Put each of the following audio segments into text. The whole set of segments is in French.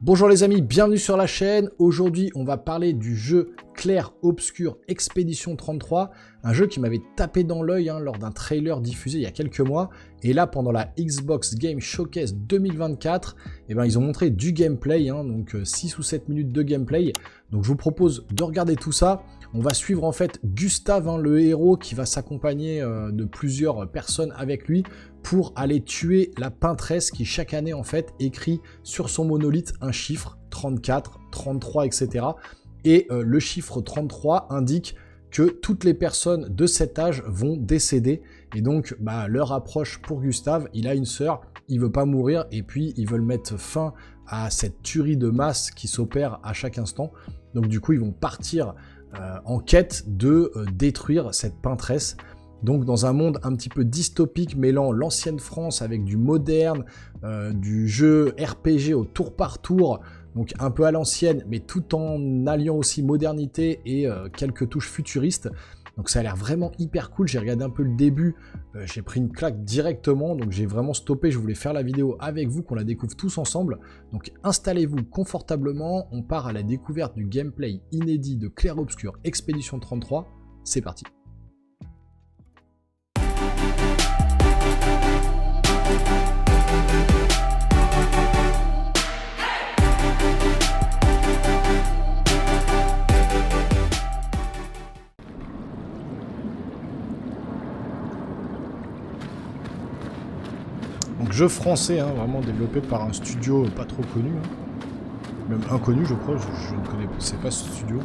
Bonjour les amis, bienvenue sur la chaîne. Aujourd'hui, on va parler du jeu Clair Obscur Expedition 33, un jeu qui m'avait tapé dans l'œil lors d'un trailer diffusé il y a quelques mois. Et là, pendant la Xbox Game Showcase 2024, ils ont montré du gameplay, donc 6 ou 7 minutes de gameplay. Donc je vous propose de regarder tout ça. On va suivre en fait Gustave, le héros qui va s'accompagner de plusieurs personnes avec lui pour aller tuer la peintresse qui chaque année en fait écrit sur son monolithe un chiffre, 34, 33, etc. Et le chiffre 33 indique que toutes les personnes de cet âge vont décéder. Et donc l'heure approche pour Gustave, il a une sœur, il veut pas mourir et puis ils veulent mettre fin à cette tuerie de masse qui s'opère à chaque instant. Donc du coup ils vont partir en quête de détruire cette peintresse. Donc dans un monde un petit peu dystopique, mêlant l'ancienne France avec du moderne, du jeu RPG au tour par tour, donc un peu à l'ancienne, mais tout en alliant aussi modernité et quelques touches futuristes. Donc ça a l'air vraiment hyper cool. J'ai regardé un peu le début, j'ai pris une claque directement, donc j'ai vraiment stoppé. Je voulais faire la vidéo avec vous, qu'on la découvre tous ensemble. Donc installez-vous confortablement, on part à la découverte du gameplay inédit de Clair Obscur Expedition 33. C'est parti. Donc jeu français, vraiment développé par un studio pas trop connu, même inconnu je crois, je ne connaissais pas ce studio.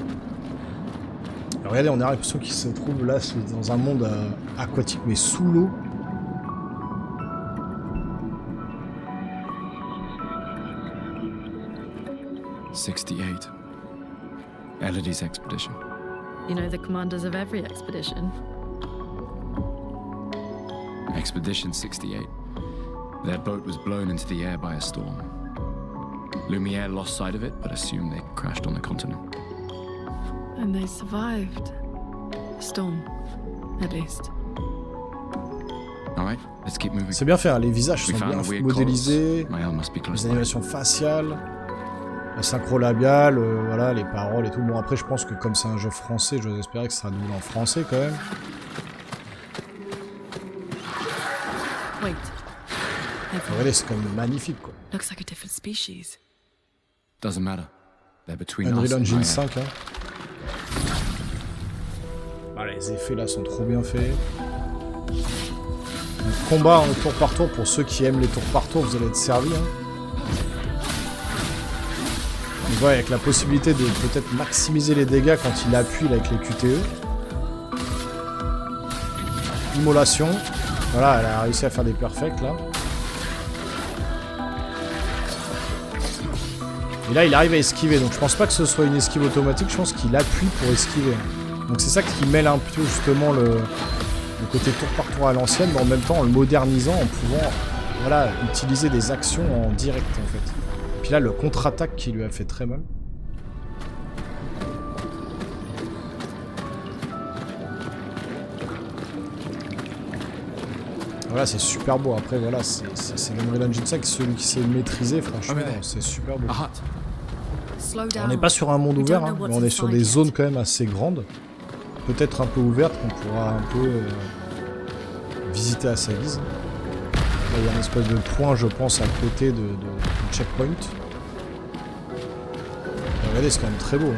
Alors, regardez, on a l'impression qu'il se trouve là dans un monde aquatique mais sous l'eau. « 68. Elodie's expedition. You know the commanders of every expedition. Expedition 68. Their boat was blown into the air by a storm. Lumiere lost sight of it, but assumed they crashed on the continent. And they survived. The storm, at least. Alright, let's keep moving. C'est bien fait, les visages sont bien modélisés, les animations faciales, la synchro labiale, voilà, les paroles et tout. Bon après je pense que comme c'est un jeu français, j'ose espérer que ça sera doublé en français quand même. Wait. Regardez, c'est quand même magnifique quoi. Looks like a different species. Doesn't matter. They're between us Unreal and Engine Maya. 5 les effets là sont trop bien faits. Donc, combat en tour par tour, pour ceux qui aiment les tours par tour, vous allez être servis. On voit avec la possibilité de peut-être maximiser les dégâts quand il appuie là, avec les QTE. Immolation. Voilà, elle a réussi à faire des perfects là. Et là, il arrive à esquiver. Donc, je pense pas que ce soit une esquive automatique. Je pense qu'il appuie pour esquiver. Donc, c'est ça qui mêle un peu justement le côté tour par tour à l'ancienne, mais en même temps en le modernisant, en pouvant utiliser des actions en direct en fait. Et puis là, le contre-attaque qui lui a fait très mal. Voilà, c'est super beau. Après, voilà, c'est l'Unreal Engine 5, celui qui sait le maîtriser, franchement, c'est super beau. On n'est pas sur un monde ouvert, mais on est sur des zones quand même assez grandes. Peut-être un peu ouvertes, qu'on pourra un peu visiter à sa guise. Là, il y a une espèce de point, je pense, à côté du checkpoint. Regardez, c'est quand même très beau.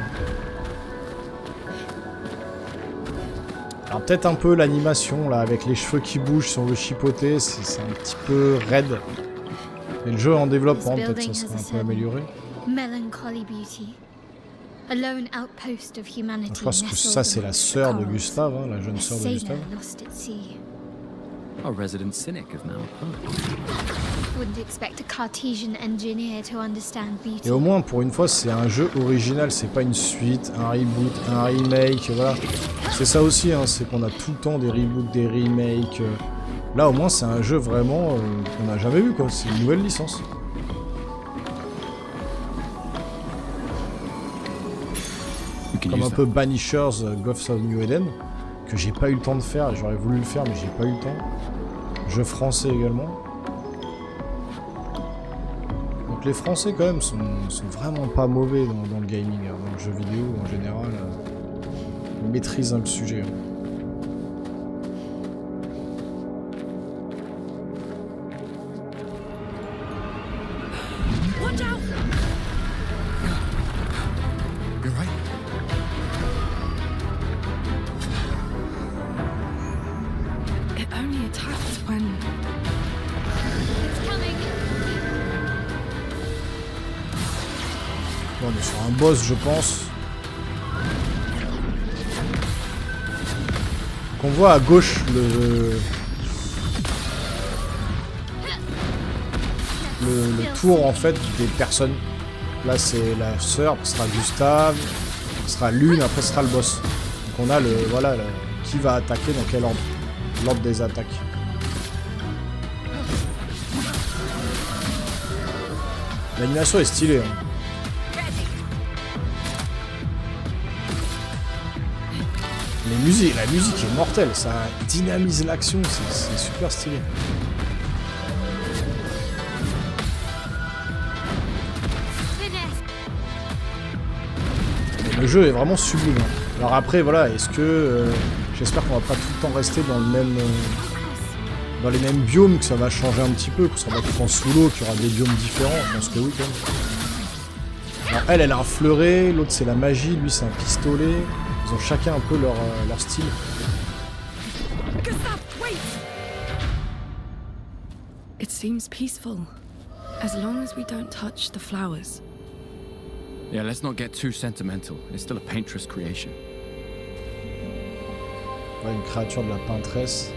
Alors peut-être un peu l'animation là avec les cheveux qui bougent si on veut chipoter, c'est un petit peu raide. Et le jeu en développement, peut-être ça serait un peu amélioré. Je pense que ça c'est la sœur de Gustave, la jeune sœur de Gustave. Our resident cynic is now a Et au moins pour une fois c'est un jeu original, c'est pas une suite, un reboot, un remake, voilà. C'est ça aussi, c'est qu'on a tout le temps des reboots, des remakes. Là au moins c'est un jeu vraiment qu'on n'a jamais vu quoi, c'est une nouvelle licence. Comme un peu Banishers, Ghosts of New Eden, que j'ai pas eu le temps de faire, j'aurais voulu le faire mais j'ai pas eu le temps. Jeu français également. Donc les Français quand même sont vraiment pas mauvais dans le gaming, hein, dans le jeu vidéo en général. Ils maîtrisent le sujet. Hein. Watch out! You're right. It only attacks when... It's coming. Bon, on est sur un boss, je pense. Donc on voit à gauche le tour en fait des personnes. Là c'est la sœur, ce sera Gustave, ce sera Lune, après ce sera le boss. Donc on a qui va attaquer dans quel ordre. L'ordre des attaques. L'animation est stylée. Hein. La musique est mortelle, ça dynamise l'action, c'est super stylé. Le jeu est vraiment sublime. Hein. Alors après, voilà, est-ce que... j'espère qu'on va pas tout le temps rester dans le même... dans les mêmes biomes, que ça va changer un petit peu, que ça va être en sous l'eau, qu'il y aura des biomes différents. Je pense que oui, quand même. Alors elle a un fleuret, l'autre c'est la magie, lui c'est un pistolet. Ils ont chacun un peu leur style. Gustav, wait! It seems peaceful, as long as we don't touch the flowers. Yeah, let's not get too sentimental. It's still a painter's creation. Ouais, une créature de la peintresse.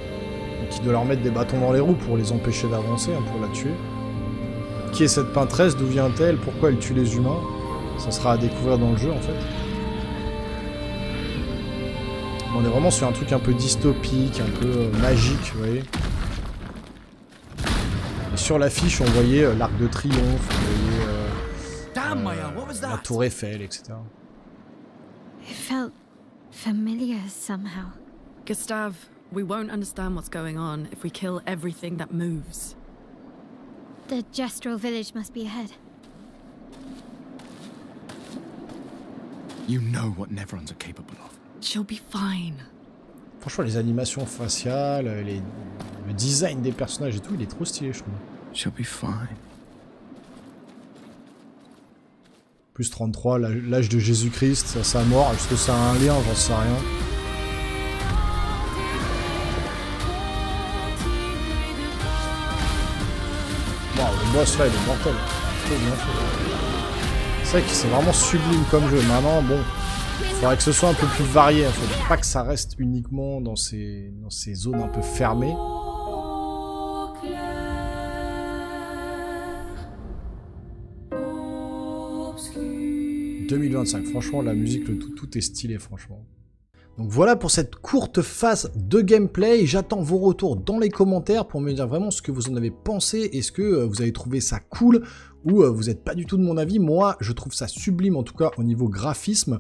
Qui doit leur mettre des bâtons dans les roues pour les empêcher d'avancer, hein, pour la tuer. Qui est cette peintresse? D'où vient-elle? Pourquoi elle tue les humains? Ça sera à découvrir dans le jeu en fait. On est vraiment sur un truc un peu dystopique, un peu magique, vous voyez. Et sur l'affiche, on voyait l'Arc de Triomphe, on voyait la Tour Eiffel, etc. It felt familiar somehow. Gustav, we won't understand what's going on if we kill everything that moves. The Gestrel village must be ahead. You know what Neverons are capable of. She'll be fine. Franchement, les animations faciales, le design des personnages et tout, il est trop stylé, je trouve. She'll be fine. Plus 33, l'âge de Jésus-Christ, sa mort, est-ce que ça a un lien? J'en sais rien. Wow, le boss là, il est mortel. Trop bien fait. C'est vrai que c'est vraiment sublime comme jeu. Maintenant, bon, il faudrait que ce soit un peu plus varié. Il ne faudrait pas que ça reste uniquement dans ces zones un peu fermées. « 2025, franchement, la musique, le tout est stylé, franchement. » Donc voilà pour cette courte phase de gameplay. J'attends vos retours dans les commentaires pour me dire vraiment ce que vous en avez pensé. Est-ce que vous avez trouvé ça cool ou vous n'êtes pas du tout de mon avis? Moi, je trouve ça sublime, en tout cas au niveau graphisme.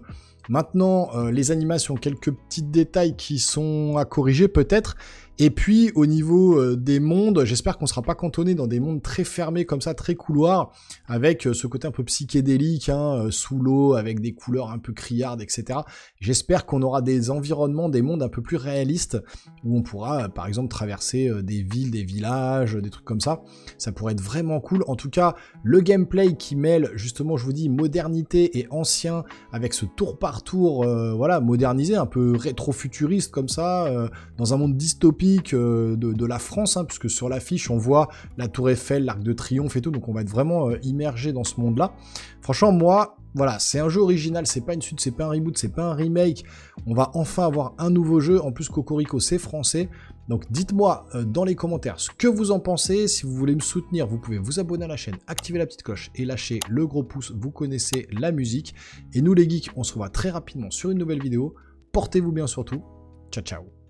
Maintenant, les animations, quelques petits détails qui sont à corriger peut-être. Et puis, au niveau des mondes, j'espère qu'on ne sera pas cantonné dans des mondes très fermés comme ça, très couloirs, avec ce côté un peu psychédélique, hein, sous l'eau, avec des couleurs un peu criardes, etc. J'espère qu'on aura des environnements, des mondes un peu plus réalistes, où on pourra, par exemple, traverser des villes, des villages, des trucs comme ça. Ça pourrait être vraiment cool. En tout cas, le gameplay qui mêle, justement, je vous dis, modernité et ancien, avec ce tour par tour, voilà, modernisé, un peu rétro-futuriste comme ça, dans un monde dystopique, de la France, hein, puisque sur l'affiche on voit la Tour Eiffel, l'Arc de Triomphe et tout, donc on va être vraiment immergé dans ce monde-là. Franchement, moi, voilà, c'est un jeu original, c'est pas une suite, c'est pas un reboot, c'est pas un remake. On va enfin avoir un nouveau jeu, en plus Cocorico c'est français. Donc dites-moi dans les commentaires ce que vous en pensez. Si vous voulez me soutenir, vous pouvez vous abonner à la chaîne, activer la petite cloche et lâcher le gros pouce, vous connaissez la musique. Et nous les geeks, on se revoit très rapidement sur une nouvelle vidéo. Portez-vous bien surtout. Ciao ciao.